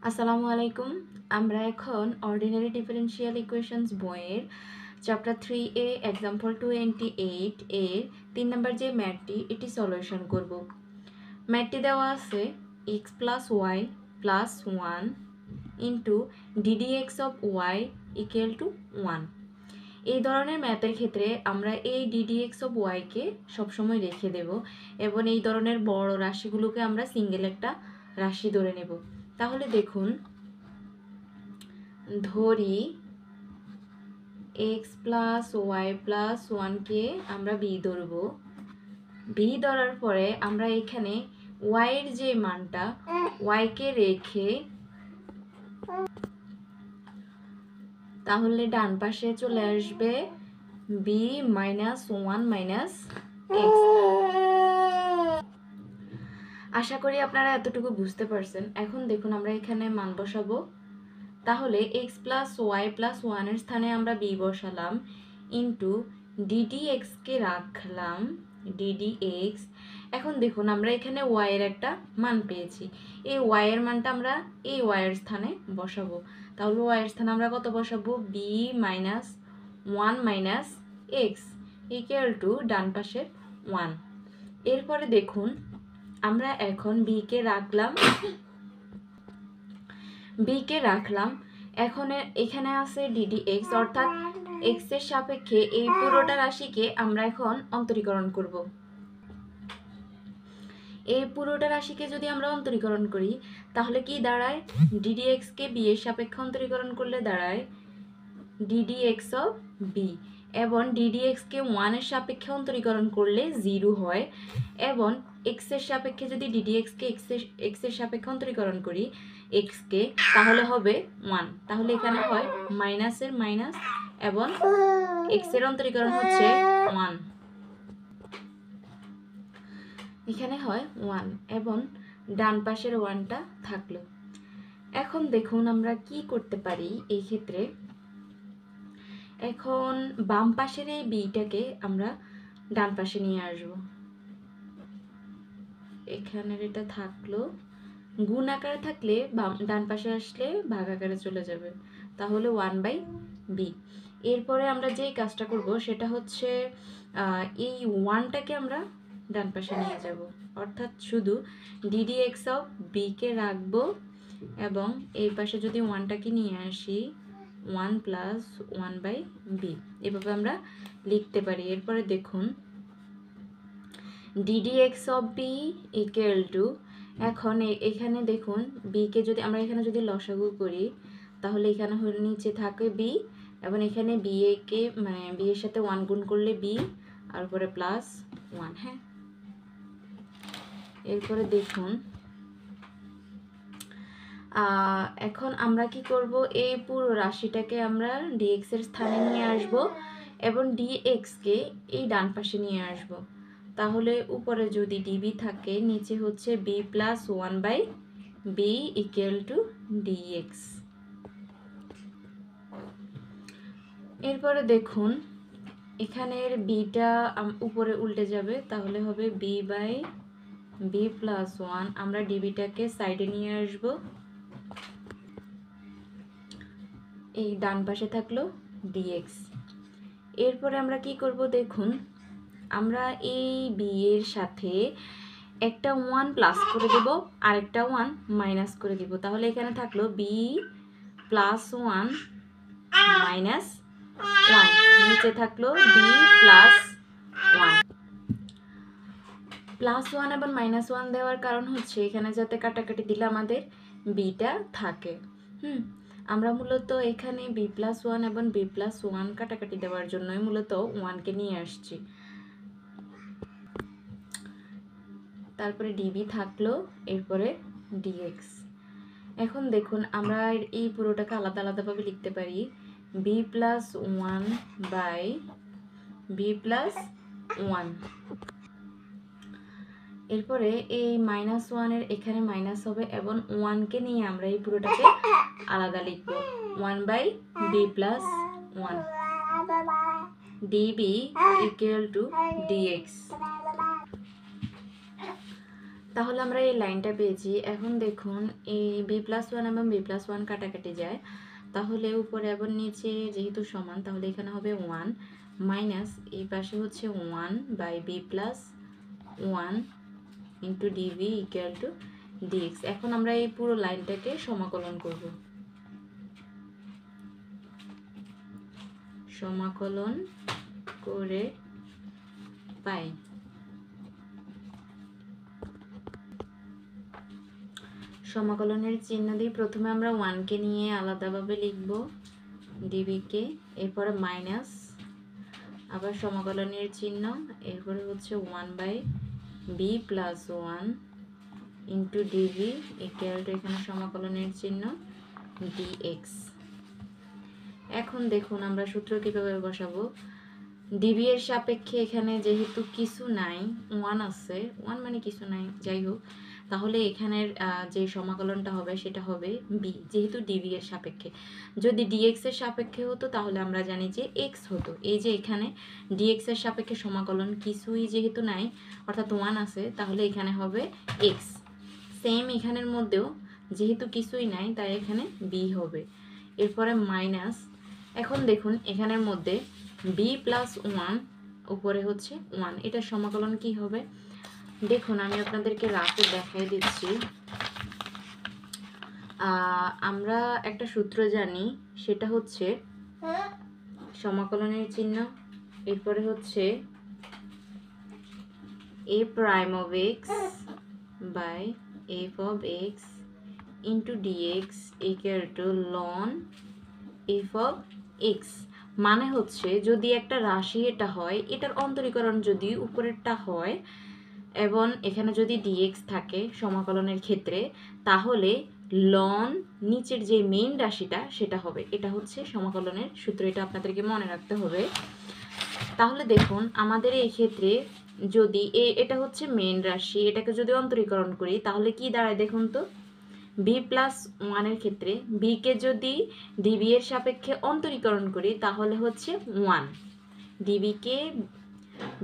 আসসালামু আলাইকুম। আমরা এখন অর্ডিনারি ডিফারেনশিয়াল ইকুয়েশনস বইয়ের চ্যাপ্টার 3A এক্সাম্পল 28 এর 3 নম্বর যে ম্যাথটি এটি সলিউশন করব। ম্যাথটি দেওয়া আছে x plus y plus 1 into d d x of y equal to 1। এই ধরনের ম্যাথের ক্ষেত্রে আমরা এই ডিডিএক্স অফ ওয়াইকে সবসময় রেখে দেব এবং এই ধরনের বড় রাশিগুলোকে আমরা সিঙ্গেল একটা রাশি ধরে নেব। তাহলে দেখুন, ধরি x প্লাস ওয়াই প্লাস 1কে আমরা b ধরব। b ধরার পরে আমরা এখানে y এর যে মানটা y-কে রেখে তাহলে ডান পাশে চলে আসবে b মাইনাস 1 মাইনাস x। আশা করি আপনারা এতটুকু বুঝতে পারছেন। এখন দেখুন আমরা এখানে মান বসাবো। তাহলে x প্লাস ওয়াই প্লাস 1-এর স্থানে আমরা b বসালাম ইন্টু ddx-কে রাখলাম ddx। এখন দেখুন আমরা এখানে y এর একটা মান পেয়েছি। এই y এর মানটা আমরা এই y এর স্থানে বসাবো। তাহলে y এর স্থানে আমরা কত বসাবো? b minus 1 minus x equal to ডান পাশের 1। এরপরে দেখুন আমরা এখন b-কে রাখলাম। এখন এখানে আছে ddx, অর্থাৎ x এর সাপেক্ষে এই পুরোটা রাশিকে আমরা এখন অন্তরীকরণ করব। এই পুরোটা রাশিকে যদি আমরা অন্তরীকরণ করি তাহলে কি দাঁড়ায়? ddx কে b এর সাপেক্ষে অন্তরীকরণ করলে দাঁড়ায় ddx অফ b, এবং ddx কে 1 এর সাপেক্ষে অন্তরীকরণ করলে 0 হয়, এবং x এর সাপেক্ষে যদি ddx কে x এর সাপেক্ষে অন্তরীকরণ করি x কে, তাহলে হবে 1। তাহলে এখানে হয় মাইনাসের মাইনাস এবং x এর অন্তরীকরণ হচ্ছে 1, এখানে হয় 1 এবং ডান পাশের 1টা থাকলো। এখন দেখুন আমরা কি করতে পারি এই ক্ষেত্রে। এখন বাম পাশের এই বিটাকে আমরা ডান পাশে নিয়ে আসব। এখানের এটা থাকলো, গুণ আকারে থাকলে ডান পাশে আসলে ভাগ আকারে চলে যাবে, তাহলে 1/b। এরপরে আমরা যেই কাজটা করব সেটা হচ্ছে এই 1টাকে আমরা ডান পাশে নিয়ে যাব, অর্থাৎ শুধু ddx অফ b কে রাখবো এবং এই পাশে যদি 1টাকে নিয়ে আসি 1 প্লাস 1/b, এভাবে আমরা লিখতে পারি। এরপরে দেখুন ddx of b equal to, এখন এখানে দেখুন b কে যদি আমরা এখানে যদি লসাগু করি তাহলে এখানে নিচে থাকে b, এবং এখানে b কে মানে b এর সাথে 1 গুণ করলে b আর উপরে প্লাস 1। হ্যাঁ, এরপরে দেখুন এখন আমরা কি করব, এই পুরো রাশিটাকে আমরা dx এর স্থানে নিয়ে আসব এবং dx কে এই ডান পাশে নিয়ে আসব। তাহলে উপরে যদি db থাকে নিচে হচ্ছে b plus 1/b equal to dx। এরপরে দেখুন এখানের bটা উপরে উল্টে যাবে, তাহলে হবে b/b প্লাস 1। আমরা dbটাকে সাইডে নিয়ে আসব, এই ডান পাশে থাকলো dx। এরপরে আমরা কি করব দেখুন, আমরা এই b এর সাথে একটা 1 প্লাস করে দেব আর একটা 1 মাইনাস করে দিব। তাহলে এখানে থাকলো b প্লাস 1 মাইনাস 1, নিচে থাকলো b প্লাস 1। প্লাস 1 এবং মাইনাস 1 দেওয়ার কারণ হচ্ছে এখানে যাতে কাটাকাটি দিলে আমাদের bটা থাকে। আমরা মূলত এখানে b প্লাস 1 এবং b প্লাস 1 কাটাকাটি দেওয়ার জন্যই মূলত 1কে নিয়ে আসছি। তারপরে db থাকলো, এরপরে dx। এখন দেখুন আমরা এই পুরোটাকে আলাদা আলাদাভাবে লিখতে পারি b প্লাস 1/b প্লাস 1। এরপরে এই মাইনাস 1 এর এখানে মাইনাস হবে এবং 1কে নিয়ে আমরা এই পুরোটাকে আলাদা লিখব 1/b plus 1, db equal to dx। তাহলে আমরা এই লাইনটা পেয়েছি। এখন দেখুন এই b+1 এবং b+1 কাটাকাটি যায়, তাহলে উপরে এবং নিচে যেহেতু সমান তাহলে এখানে হবে 1 মাইনাস এই পাশে হচ্ছে 1/b+1 into d v equal to d x. এখন আমরা এই পুরো লাইনটাকে সমাকলন করব। সমাকলন করে পাই সমাকলনের চিহ্ন দিয়ে প্রথমে আমরা 1কে নিয়ে আলাদাভাবে লিখব ডিবিকে, এরপরে মাইনাস আবার সমাকলনের চিহ্ন, এরপরে হচ্ছে 1/b+1 into d v equal two এখানে সমাকলনের চিহ্ন ডিএক্স। এখন দেখুন আমরা সূত্র কিভাবে বসাবো। ডিবি এর সাপেক্ষে এখানে যেহেতু কিছু নাই, 1 আছে, 1 মানে কিছু নাই, যাই হোক, তাহলে এখানের যে সমাকলনটা হবে সেটা হবে বি, যেহেতু ডিবি এর সাপেক্ষে। যদি ডিএক্স এর সাপেক্ষে হতো তাহলে আমরা জানি যে এক্স হতো। এই যে এখানে ডিএক্স এর সাপেক্ষে সমাকলন কিছুই যেহেতু নাই, অর্থাৎ 1 আছে, তাহলে এখানে হবে এক্স। সেম এখানের মধ্যেও যেহেতু কিছুই নাই তাই এখানে বি হবে। এরপরে মাইনাস, এখন দেখুন এখানের মধ্যে b+1 উপরে হচ্ছে 1, এটার সমাকলন কি হবে দেখুন, আমি আপনাদেরকে রাফে দেখাই দিচ্ছি। আমরা একটা সূত্র জানি, সেটা হচ্ছে সমাকলনের চিহ্ন, এরপরে হচ্ছে a prime of x by f of x into dx equal to ln f of x। মানে হচ্ছে যদি একটা রাশি এটা হয়, এটার অন্তরীকরণ যদি উপরেরটা হয় এবং এখানে যদি dx থাকে সমাকলনের ক্ষেত্রে, তাহলে লন নিচের যে মেইন রাশিটা সেটা হবে। এটা হচ্ছে সমাকলনের সূত্র, এটা আপনাদেরকে মনে রাখতে হবে। তাহলে দেখুন আমাদের এই ক্ষেত্রে যদি এটা হচ্ছে মেইন রাশি, এটাকে যদি অন্তরীকরণ করি তাহলে কি দাঁড়ায় দেখুন তো। b+1 এর ক্ষেত্রে বিকে যদি ডিবি এর সাপেক্ষে অন্তরীকরণ করি তাহলে হচ্ছে 1, ডিবিকে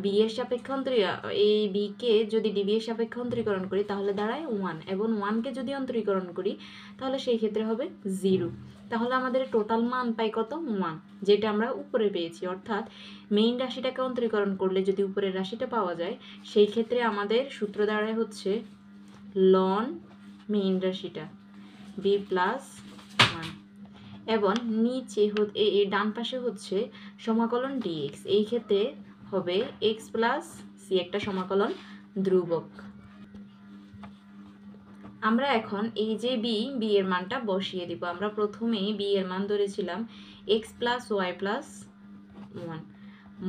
বি এর সাপেক্ষে এই বিকে যদি ডিবি এর সাপেক্ষে অন্তরীকরণ করি তাহলে দাঁড়ায় 1, এবং 1কে যদি অন্তরীকরণ করি তাহলে সেই ক্ষেত্রে হবে 0। তাহলে আমাদের টোটাল মান পাই কত, 1, যেটা আমরা উপরে পেয়েছি। অর্থাৎ মেইন রাশিটাকে অন্তরীকরণ করলে যদি উপরের রাশিটা পাওয়া যায়, সেই ক্ষেত্রে আমাদের সূত্র দাঁড়ায় হচ্ছে লন মেইন রাশিটা b+1, এবং নিচে ডান পাশে হচ্ছে সমাকলন dx। এই ক্ষেত্রে হবে x+c, একটা সমাকলন ধ্রুবক। আমরা এখন এই যে b এর মানটা বসিয়ে দিব। আমরা প্রথমেই b এর মান ধরেছিলাম x+y+1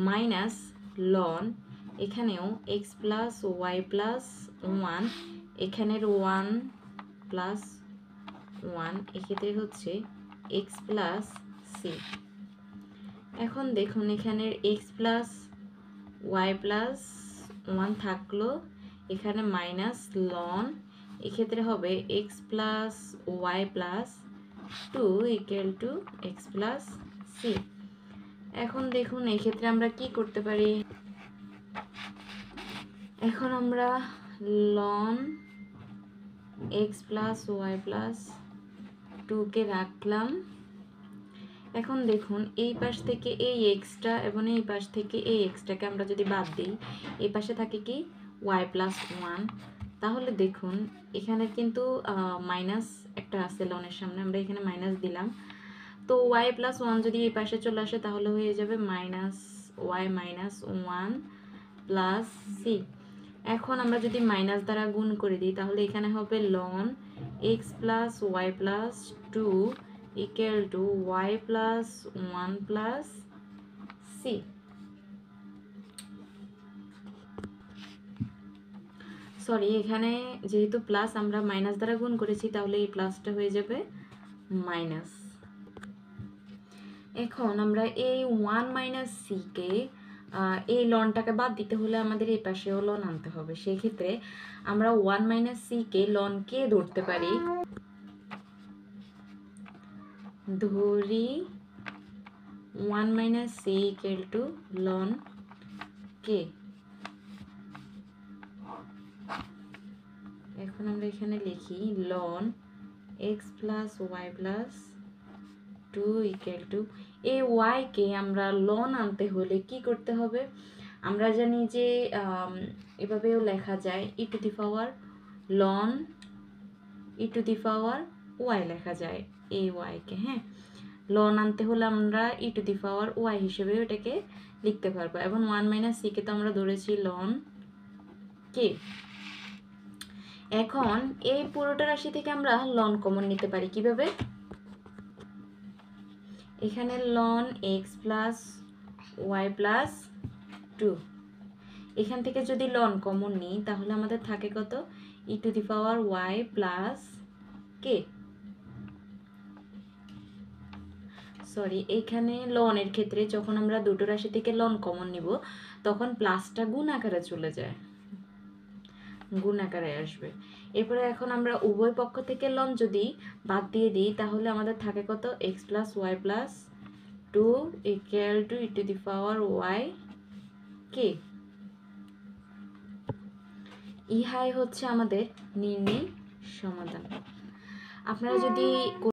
মাইনাস লন, এখানেও x+y+1, এখানের 1+1, এক্ষেত্রে হচ্ছে x+c। এখন দেখুন এখানের x+y+1 থাকলো, এখানে মাইনাস লন, এক্ষেত্রে হবে x+y+2 ইকুয়াল টু x+c। এখন দেখুন এক্ষেত্রে আমরা কি করতে পারি, এখন আমরা লন x+y+2 কে রাখলাম। এখন দেখুন এই পাশ থেকে এই এক্সটা এবং এই পাশ থেকে এই এক্সটাকে আমরা যদি বাদ দিই, এই পাশে থাকে কি y+1, তাহলে দেখুন এখানে কিন্তু মাইনাস একটা আছে লনের সামনে, আমরা এখানে মাইনাস দিলাম। তো y+1 যদি এই পাশে চলে আসে তাহলে হয়ে যাবে -y-1+c। এখন আমরা যদি মাইনাস দ্বারা গুণ করে দিই তাহলে এখানে হবে loan x+y+2 equal to y+1+c। Sorry, এখানে যেহেতু প্লাস আমরা মাইনাস দ্বারা গুণ করেছি তাহলে এই প্লাসটা হয়ে যাবে মাইনাস। এখন আমরা এই 1 - c কে এই লনটাকে বাদ দিতে হলে আমাদের এই পাশেও লন আনতে হবে। সেই ক্ষেত্রে আমরা 1 - c কে লন কে ধরতে পারি, ধরি 1 - c equal to ln k। এখন আমরা এখানে লিখি ln x plus y plus 2 equal to, এই ওয়াইকে আমরা লন আনতে হলে কি করতে হবে? আমরা জানি যে এভাবেও লেখা যায় e to the power ln e to the power y লেখা যায় এই ওয়াইকে। হ্যাঁ, লন আনতে হলে আমরা ই টু দি পাওয়ার ওয়াই হিসেবে ওটাকে লিখতে পারবো, এবং 1 মাইনাস সি কে তো আমরা ধরেছি লন কে। এখন এই পুরোটা রাশি থেকে আমরা লন কমন নিতে পারি কিভাবে? এখানে ln x plus y plus 2, এখান থেকে যদি লন কমন নিই তাহলে আমাদের থাকে কত? E to the power y plus k. Sorry, এখানে লনের ক্ষেত্রে যখন আমরা দুটো রাশি থেকে লন কমন নিব তখন প্লাসটা গুণ আকারে চলে যায়, গুণ আকারে আসবে। এরপরে এখন আমরা উভয় পক্ষ থেকে লন যদি বাদ দিয়ে দিই তাহলে আমাদের থাকে কত? X plus y plus 2 equal to e to the power y k. ইহাই হচ্ছে আমাদের নির্ণয় সমাধান। আপনারা যদি